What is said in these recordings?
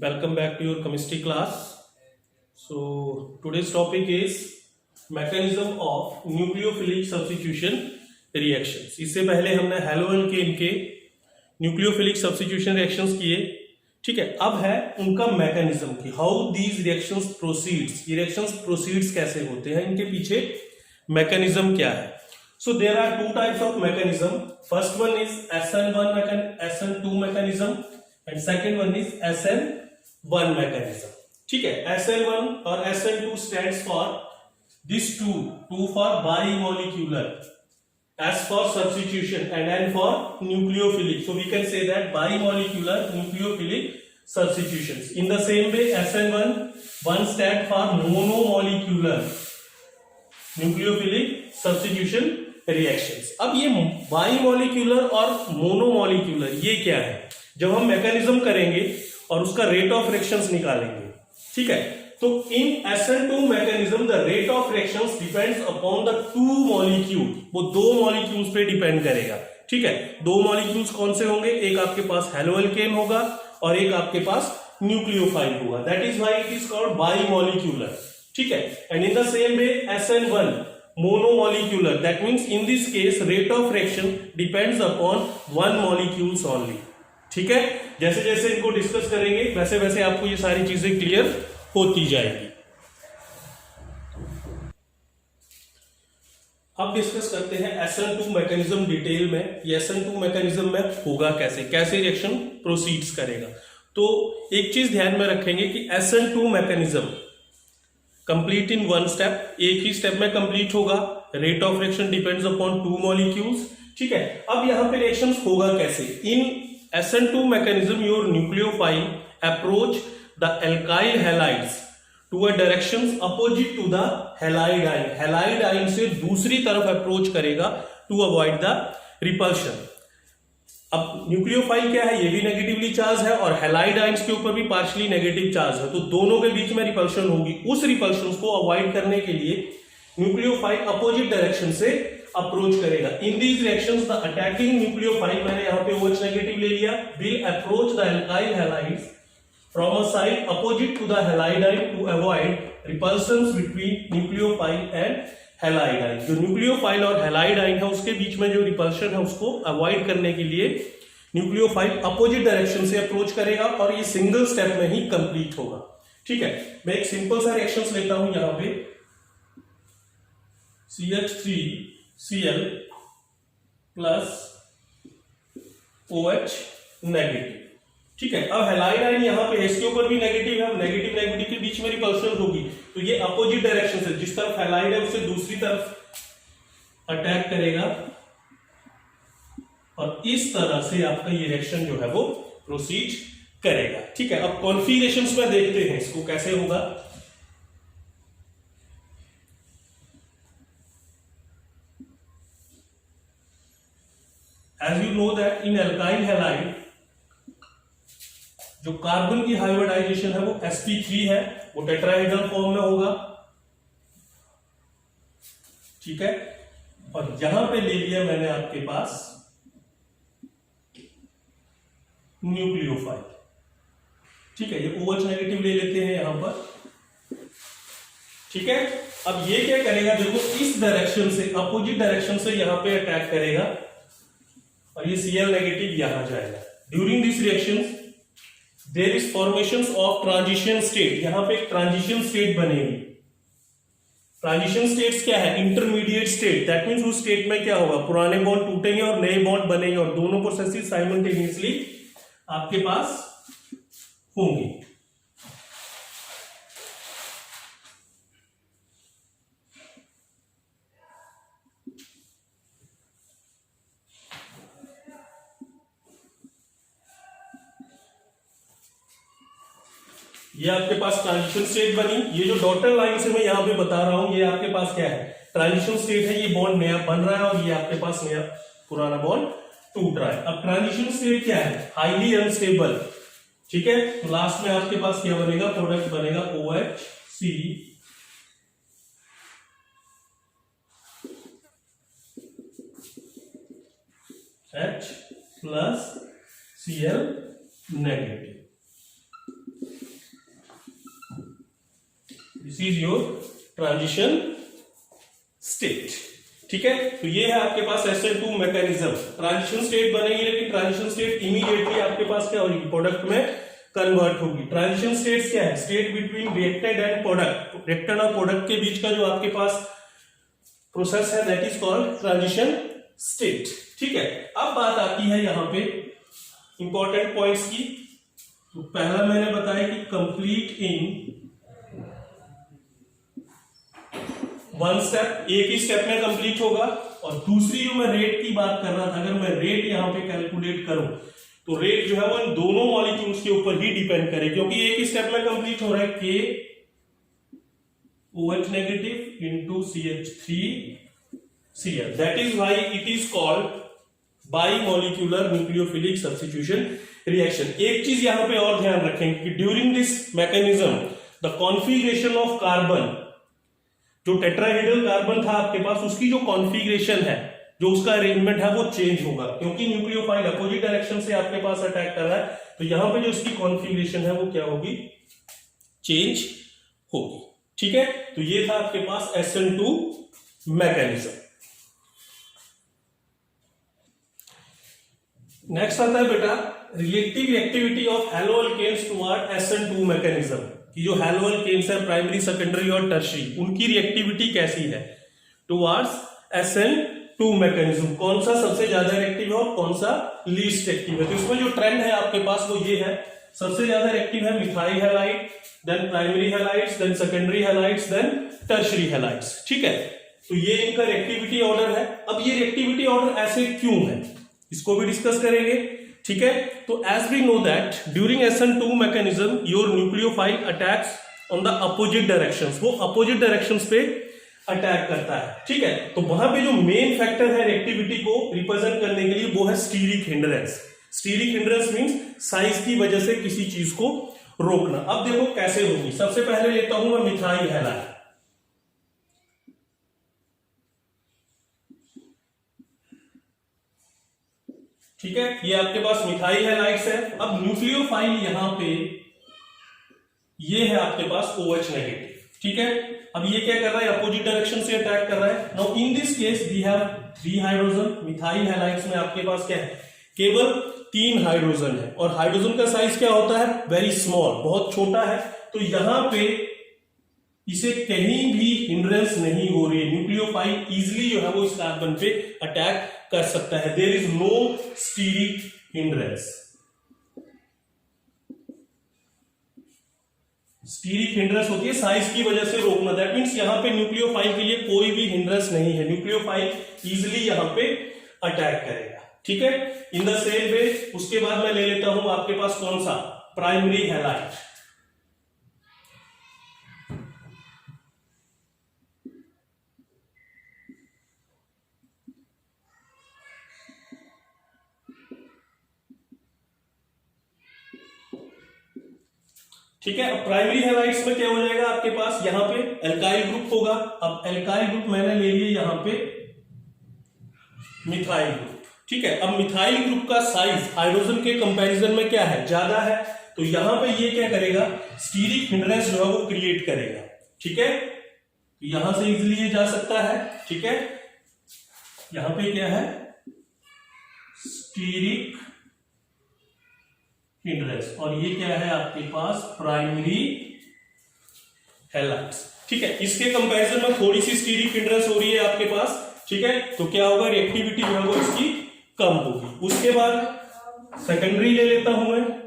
Welcome back to your chemistry class. So today's topic is mechanism of nucleophilic substitution reactions. इससे पहले हमने haloalkane के nucleophilic substitution reactions किए. ठीक है, अब है उनका मैकेनिज्म की हाउ दीज रिएक्शंस प्रोसीड्स. ये रिएक्शंस प्रोसीड्स कैसे होते हैं, इनके पीछे मैकेनिज्म क्या है. So there are two types of mechanism. First one is SN2 mechanism and second one is SN1 mechanism. ठीक है, SN1 और SN2 stands for this two for bimolecular, S for substitution and N for nucleophilic. So we can say that bimolecular nucleophilic substitutions. In the same way, SN1 stand for monomolecular nucleophilic substitution reactions. अब ये बाइमोलिक्यूलर और मोनोमोलिक्यूलर ये क्या है, जब हम mechanism करेंगे और उसका रेट ऑफ रिएक्शंस निकालेंगे. ठीक है, तो इन SN2 mechanism the rate of reactions depends upon the two molecule. वो दो मॉलिक्यूल्स पे डिपेंड करेगा. ठीक है, दो मॉलिक्यूल्स कौन से होंगे, एक आपके पास हेलोएल्केन होगा और एक आपके पास न्यूक्लियोफाइल होगा. That is why it is called bimolecular. ठीक है, and in the same way SN1 monomolecular. That means in this case rate of reaction depends upon one molecules only. ठीक है, जैसे जैसे इनको डिस्कस करेंगे वैसे वैसे आपको ये सारी चीजें क्लियर होती जाएगी. अब डिस्कस करते हैं SN2 मैकेनिज्म डिटेल में. ये SN2 मैकेनिज्म में होगा कैसे, कैसे रिएक्शन प्रोसीड्स करेगा. तो एक चीज ध्यान में रखेंगे कि SN2 mechanism complete in one step, एक ही स्टेप में कंप्लीट होगा. Rate of reaction depends upon two molecules. ठीक है, अब यहां पे रिएक्शंस होगा कैसे. In SN2 mechanism your nucleophile approach the alkyl halides to a directions opposite to the halide ion. Halide ion से दूसरी तरफ अप्रोच करेगा टू अवॉइड द रिपल्शन. अब न्यूक्लियोफाइल क्या है, ये भी नेगेटिवली चार्ज है और हैलाइड आयंस के ऊपर भी पार्शियली नेगेटिव चार्ज है, तो दोनों के बीच में रिपल्शन होगी. उस रिपल्शन को अवॉइड करने के लिए न्यूक्लियोफाइल अपोजिट डायरेक्शन से अप्रोच करेगा. In these reactions the attacking nucleophile, मैंने यहां पे OH नेगेटिव ले लिया, will approach the alkyl halides from a side opposite to the halide ion to avoid repulsions between nucleophile and halide ion. जो nucleophile और halide ion है उसके बीच में जो रिपल्शन है उसको अवॉइड करने के लिए न्यूक्लियोफाइल अपोजिट डायरेक्शन से अप्रोच करेगा और ये सिंगल स्टेप में ही कंप्लीट होगा. ठीक है, मैं एक सिंपल सा रिएक्शंस लेता हूं यहां पे. CH3Cl plus OH negative. ठीक है, अब हैलाइड आयन यहां पे इसके ऊपर भी नेगेटिव है, नेगेटिव नेगेटिव के बीच में रिपल्शन होगी, तो ये अपोजिट डायरेक्शन से, जिस तरफ हैलाइड है उससे दूसरी तरफ अटैक करेगा और इस तरह से आपका ये रिएक्शन जो है वो प्रोसीड करेगा. ठीक है, अब कॉन्फिगरेशंस में देखते हैं इसको कैसे होगा. As you know that in alkyl halide जो कार्बन की हाइब्रिडाइजेशन है वो sp3 है, वो टेट्राहेड्रल फॉर्म में होगा. ठीक है, और यहां पे ले लिया मैंने आपके पास न्यूक्लियोफाइल. ठीक है, ये OH नेगेटिव ले लेते हैं यहां पर. ठीक है, अब ये क्या करेगा, देखो इस डायरेक्शन से अपोजिट डायरेक्शन से यहां पे अटैक करेगा और ये Cl नेगेटिव यहां जाएगा. During this reaction there is formation of transition state. यहां पे एक ट्रांजिशन स्टेट बनेगी. ट्रांजिशन स्टेट्स क्या है, इंटरमीडिएट स्टेट. दैट मींस उस स्टेट में क्या होगा, पुराने बॉन्ड टूटेंगे और नए बॉन्ड बनेंगे और दोनों प्रोसेसेस साइमल्टेनियसली आपके पास होंगी. ये आपके पास ट्रांजिशन स्टेट बनी. ये जो डॉटेड लाइन से मैं यहां पे बता रहा हूं, ये आपके पास क्या है, ट्रांजिशन स्टेट है. ये बॉन्ड नया बन रहा है और ये आपके पास नया पुराना बॉन्ड टूट रहा है. अब ट्रांजिशन स्टेट क्या है, हाईली अनस्टेबल. ठीक है, तो लास्ट में आपके पास क्या बनेगा, प्रोडक्ट बनेगा OHC H plus Cl negative. This is your transition state. ठीक है, तो ये है आपके पास SN2 मैकेनिज्म। ट्रांजिशन स्टेट बनेगी, लेकिन ट्रांजिशन स्टेट इमीडिएटली आपके पास क्या होगी, प्रोडक्ट में कन्वर्ट होगी। ट्रांजिशन स्टेट्स क्या है, state between reactant and product. Reactant और प्रोडक्ट के बीच का जो आपके पास प्रोसेस है, that is called transition state. ठीक है, अब बात आती है यहां पे इंपॉर्टेंट पॉइंट्स की। तो पहला मैंने बताया कि कंप्लीट इन वन स्टेप, एक ही स्टेप में कंप्लीट होगा। और दूसरी जो मैं रेट की बात कर रहा था, अगर मैं रेट यहां पे कैलकुलेट करूं तो रेट जो है वो इन दोनों मॉलिक्यूल्स के ऊपर ही डिपेंड करे, क्योंकि एक ही स्टेप में कंप्लीट हो रहा है। KOH negative into CH3Cl, that is why it is called bimolecular nucleophilic substitution reaction. एक चीज यहां पे और ध्यान रखेंगे कि during this mechanism the configuration of carbon, जो टेट्राहेड्रल कार्बन था आपके पास, उसकी जो कॉन्फिगरेशन है, जो उसका अरेंजमेंट है, वो चेंज होगा, क्योंकि न्यूक्लियोफाइल अपोजिट डायरेक्शन से आपके पास अटैक कर रहा है। तो यहां पे जो इसकी कॉन्फिगरेशन है वो क्या होगी, चेंज होगी। ठीक है, तो ये था आपके पास SN2 मैकेनिज्म। नेक्स्ट आता है बेटा relative activity of haloalkanes toward SN2 mechanism. कि जो हैलो अल्केन्स है, प्राइमरी, सेकेंडरी और टर्शरी, उनकी रिएक्टिविटी कैसी है टुवर्ड्स SN2 मैकेनिज्म। कौन सा सबसे ज्यादा रिएक्टिव है और कौन सा लीस्ट एक्टिव है। तो इसमें जो ट्रेंड है आपके पास वो ये है, सबसे ज्यादा रिएक्टिव है methyl halide, then primary halides, then secondary halides, then tertiary halides. ठीक है, तो ये इनका रिएक्टिविटी ऑर्डर है। अब ये रिएक्टिविटी ऑर्डर ऐसे क्यों है, इसको भी डिस्कस करेंगे। ठीक है, तो as we know that during SN2 mechanism your nucleophile attacks on the opposite directions, वो अपोजिट डायरेक्शंस पे अटैक करता है। ठीक है, तो वहां पे जो मेन फैक्टर है रिएक्टिविटी को रिप्रेजेंट करने के लिए वो है steric hindrance. Steric hindrance means size की वजह से किसी चीज को रोकना। अब देखो कैसे होगी। सबसे पहले लेता हूं मैं मिथाइल हैलाइड। ठीक है, ये आपके पास मिथाइल हैलाइड्स है। अब न्यूक्लियोफाइल यहां पे ये है आपके पास OH नेगेटिव। ठीक है, अब ये क्या कर रहा है, अपोजिट डायरेक्शन से अटैक कर रहा है। Now in this case we have 3 hydrogen. Methyl halides में आपके पास क्या है, केवल 3 हाइड्रोजन है, और हाइड्रोजन का साइज क्या होता है, वेरी स्मॉल, बहुत छोटा है। तो यहां पे इसे कहीं भी हिंड्रेंस नहीं हो रही है, न्यूक्लियोफाइल इजिली जो है वो इस कार्बन पे अटैक कर सकता है। There is no steric hindrance. Steric hindrance होती है साइज की वजह से रोकना, दैट मींस यहां पे न्यूक्लियोफाइल के लिए कोई भी हिंड्रेंस नहीं है, न्यूक्लियोफाइल इजिली यहां पे अटैक करेगा। ठीक है, इन द सेम वे उसके बाद मैं ले लेता हूं आपके पास कौन सा, प्राइमरी हैलाइड। ठीक है, अब प्राइमरी हैलाइड्स में क्या हो जाएगा आपके पास, यहां पे एल्काइल ग्रुप होगा। अब एल्काइल ग्रुप मैंने ले लिया यहां पे मिथाइल ग्रुप। ठीक है, अब मिथाइल ग्रुप का साइज हाइड्रोजन के कंपैरिजन में क्या है, ज्यादा है। तो यहां पे ये क्या करेगा, स्टीरिक हिंड्रेंस जो है वो क्रिएट करेगा। ठीक है, तो यहां से इजिली ये जा सकता है। ठीक है, यहां पे क्या है, स्टीरिक हिंड्रेंस, और ये क्या है आपके पास, प्राइमरी हैलाइड्स। ठीक है, इसके कंपैरिजन में थोड़ी सी स्टीरिक हिंड्रेंस हो रही है आपके पास। ठीक है, तो क्या होगा, रिएक्टिविटी जो है वो इसकी कम होगी। उसके बाद सेकेंडरी ले लेता हूं मैं।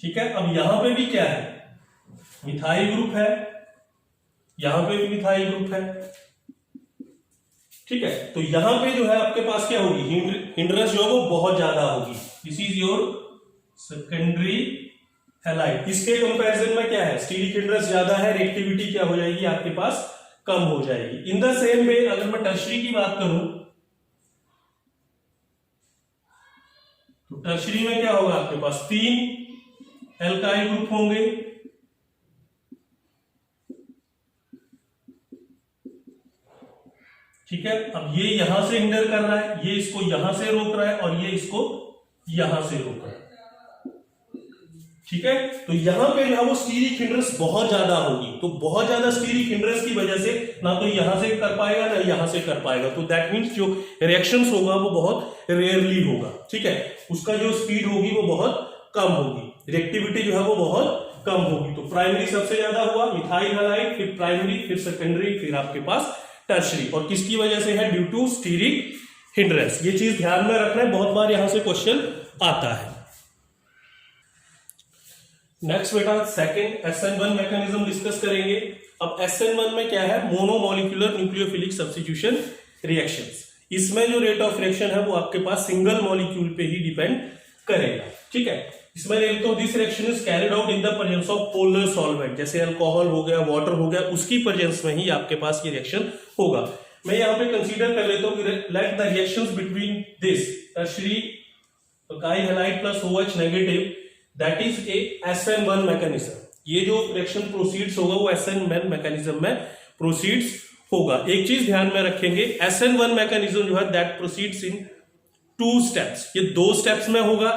ठीक है, अब यहां पे भी क्या है, मिथाइल ग्रुप है, यहां पे भी मिथाइल ग्रुप है। ठीक है, तो यहां पे जो है आपके पास क्या होगी, हिंड्रेंस जो है वो बहुत ज्यादा होगी। This is your secondary halide. इसके कंपैरिजन में क्या है, स्टीरिक हिंड्रेंस ज्यादा है, रिएक्टिविटी क्या हो जाएगी आपके पास, कम हो जाएगी। इन द सेम वे अगर मैं टर्शरी की बात करूं तो टर्शरी में क्या होगा, आपके पास 3 एल्काइल ग्रुप होंगे, ठीक है, अब ये यहां से हिंडर कर रहा है, ये इसको यहां से रोक रहा है और ये इसको यहां से रोक रहा है। ठीक है, तो यहां पे जो है वो स्टीरिक हिंड्रेंस बहुत ज्यादा होगी, तो बहुत ज्यादा स्टीरिक हिंड्रेंस की वजह से ना तो यहां से कर पाएगा ना यहां से कर पाएगा, तो दैट मींस जो रिएक्शंस होगा वो बहुत रेयरली होगा। ठीक है, उसका जो स्पीड होगी वो बहुत कम होगी, रिएक्टिविटी जो है वो बहुत कम होगी। तो प्राइमरी सबसे ज्यादा हुआ मिथाइल हैलाइड, फिर प्राइमरी, फिर सेकेंडरी, फिर आपके पास टर्शरी। और किसकी वजह से है? Due to steric hindrance. ये चीज ध्यान में रखना है, बहुत बार यहां से क्वेश्चन आता है। नेक्स्ट बेटा सेकंड SN1 मैकेनिज्म डिस्कस करेंगे। अब SN1 में क्या है? मोनोमोलिक्यूलर न्यूक्लियोफिलिक सब्स्टिट्यूशन रिएक्शंस। इसमें जो रेट ऑफ रिएक्शन है वो आपके पास सिंगल मॉलिक्यूल पे ही डिपेंड करेगा। ठीक है, इसमें लिखता हूं this reaction is carried out in the presence of polar solvent, जैसे अल्कोहल हो गया, वाटर हो गया, उसकी प्रेजेंस में ही आपके पास ये रिएक्शन होगा। मैं यहां पे कंसीडर कर लेता हूं कि let the reactions between this tertiary alkyl halide plus OH negative, that is a SN1 mechanism. ये जो रिएक्शन प्रोसीड्स होगा वो SN1 मैकेनिज्म में प्रोसीड्स होगा। एक चीज ध्यान में रखेंगे, SN1 मैकेनिज्म जो है दैट प्रोसीड्स इन 2 स्टेप्स। ये 2 स्टेप्स में होगा।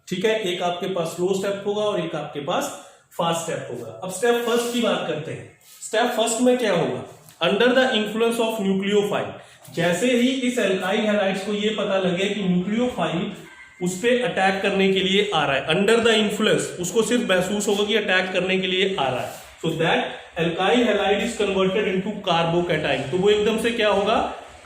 ठीक है, एक आपके पास स्लो स्टेप होगा और एक आपके पास फास्ट स्टेप होगा। अब स्टेप फर्स्ट की बात करते हैं। स्टेप फर्स्ट में क्या होगा? Under the influence of nucleophile, जैसे ही इस एल्काइल हैलाइड्स को ये पता लगे कि न्यूक्लियोफाइल उस पे अटैक करने के लिए आ रहा है, अंडर द इन्फ्लुएंस, उसको सिर्फ महसूस होगा कि अटैक करने के लिए आ रहा है, so that alkyl halide is converted into carbocation. तो वो एकदम से क्या होगा?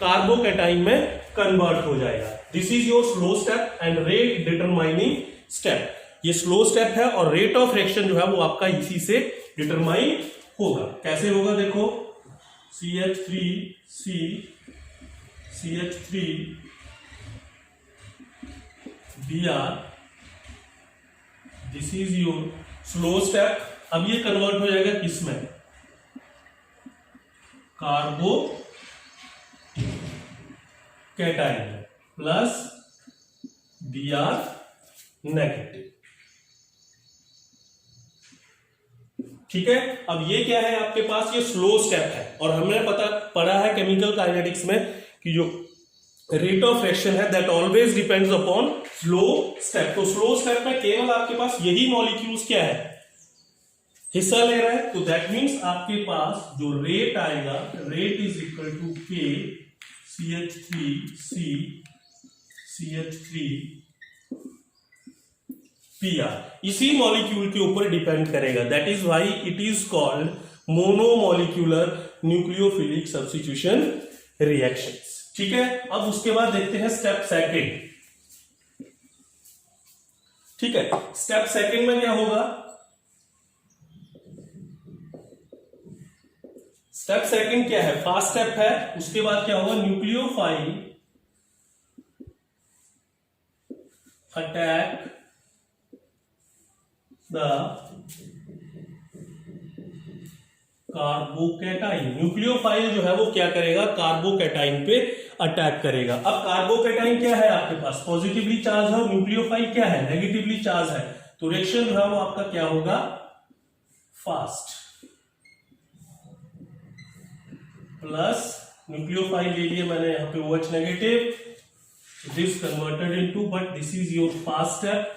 कार्बोकैटाइन में कन्वर्ट हो जाएगा। This is your slow step and rate determining step. ये स्लो स्टेप है और रेट ऑफ रिएक्शन जो है वो आपका इसी से डिटरमाइन होगा। कैसे होगा? देखो CH3C CH3 Br, this is your slow step. अब ये कन्वर्ट हो जाएगा किसमें? कार्बो कैटाइन प्लस Br नेगेटिव। ठीक है, अब ये क्या है आपके पास? ये स्लो स्टेप है और हमने पढ़ा है केमिकल काइनेटिक्स में कि जो रेट ऑफ रिएक्शन है that always depends upon slow step. तो स्लो स्टेप में केवल आपके पास यही मॉलिक्यूल्स क्या है? हिस्सा ले रहा है, तो दैट मींस आपके पास जो रेट आएगा, rate is equal to K CH3C CH3 Pr, इसी मॉलिक्यूल के ऊपर डिपेंड करेगा। That is why it is called monomolecular nucleophilic substitution reactions. ठीक है, अब उसके बाद देखते हैं स्टेप सेकंड। ठीक है, स्टेप सेकंड में क्या होगा? स्टेप सेकंड क्या है? फास्ट स्टेप है। उसके बाद क्या होगा? Nucleophile attack the carbocation. Nucleophile जो है वो क्या करेगा? कार्बोकैटाइन पे अटैक करेगा। अब कार्बोकैटाइन क्या है आपके पास? पॉजिटिवली चार्ज है और न्यूक्लियोफाइल क्या है? नेगेटिवली चार्ज है। तो रिएक्शन जो है वो आपका क्या होगा? फास्ट। प्लस न्यूक्लियोफाइल ले लिए मैंने यहां पे OH negative, this converted into, but this is your fast step,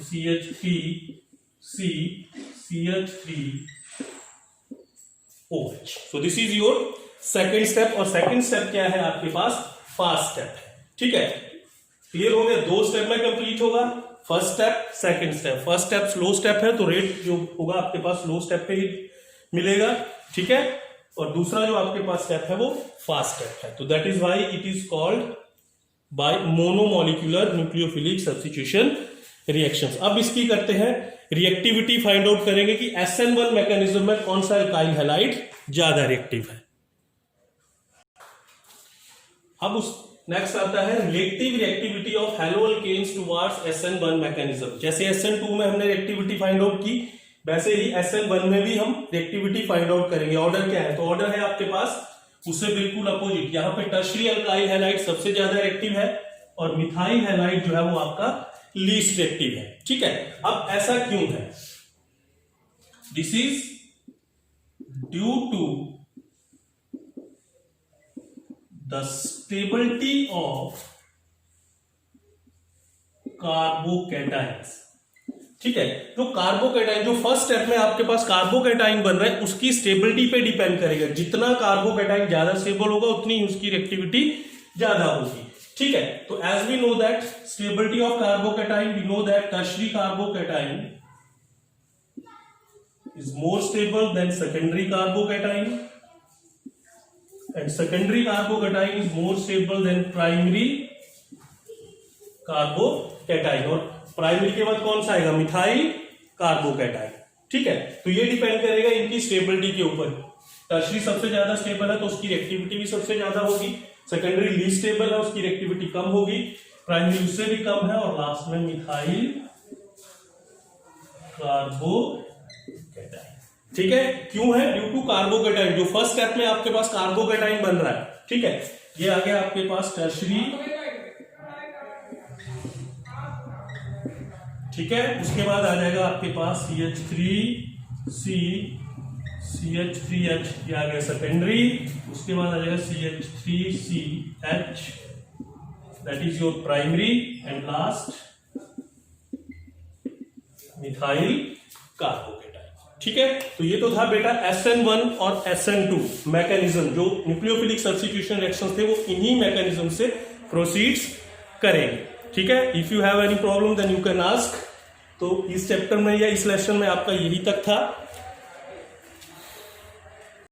CH3C CH3 OH। so this is your second step। और सेकंड स्टेप क्या है आपके पास? फास्ट स्टेप है। ठीक है, क्लियर हो गया? 2 स्टेप में कंप्लीट होगा, first step second step. First step slow step है तो रेट जो होगा आपके पास स्लो स्टेप पे ही मिलेगा। ठीक है, और दूसरा जो आपके पास स्टेप है वो फास्ट स्टेप है। तो that is why it is called by monomolecular nucleophilic substitution reactions. अब इसकी करते हैं रिएक्टिविटी, फाइंड आउट करेंगे कि SN1 मैकेनिज्म में कौन सा एल्काइल हैलाइड ज्यादा रिएक्टिव है। अब उस नेक्स्ट आता है relative reactivity of haloalkanes towards SN1 mechanism. जैसे SN2 में हमने रिएक्टिविटी फाइंड आउट की, वैसे ही SN1 में भी हम रिएक्टिविटी फाइंड आउट करेंगे। ऑर्डर क्या है? तो ऑर्डर है आपके पास उससे बिल्कुल अपोजिट। यहां पे टर्शरी एल्काइल हैलाइड सबसे ज्यादा रिएक्टिव है और मिथाइल हैलाइड जो है वो आपका लीस्ट रिएक्टिव है। ठीक है, अब ऐसा क्यों है? This is due to the stability of carbocations. ठीक है, जो कार्बोकैटाइन, जो फर्स्ट स्टेप में आपके पास कार्बोकैटाइन बन रहा है, उसकी स्टेबिलिटी पे डिपेंड करेगा। जितना कार्बोकैटाइन ज्यादा स्टेबल होगा उतनी उसकी रिएक्टिविटी ज्यादा होगी। ठीक है, तो as we know that stability of carbocation, we know that tertiary carbocation is more stable than secondary carbocation, and secondary carbocation is more stable than primary carbocation, और प्राइमरी के बाद कौन सा आएगा, मिथाइल कार्बोकैटाइन। ठीक है, तो ये डिपेंड करेगा इनकी स्टेबिलिटी के ऊपर। टर्शियरी सबसे ज्यादा स्टेबल है तो उसकी रिएक्टिविटी भी सबसे ज्यादा होगी, सेकेंडरी लीस्ट स्टेबल है उसकी रिएक्टिविटी कम होगी, प्राइमरी उससे भी कम है, और लास्ट में मिथाइल कार्बोकैटाइन। ठीक है, क्यों है, ड्यू टू कार्बोकैटाइन। जो फर्स्ट स्टेप में आपके पास कार्बोकैटाइन बन रहा है, ठीक है, ये आ गया आपके पास टर्शियरी। ठीक है, उसके बाद आ जाएगा आपके पास CH3C CH3H, ये आ गया सेकेंडरी। उसके बाद आ जाएगा CH3CH, that is your primary, and last methyl carbocation. ठीक है, तो ये तो था बेटा SN1 और SN2 मैकेनिज्म। जो न्यूक्लियोफिलिक सब्स्टिट्यूशन रिएक्शंस थे वो इन्हीं मैकेनिज्म से प्रोसीड्स करेंगे। ठीक है, if you have any problem then you can ask. तो इस चैप्टर में या इस लेसन में आपका यही तक था।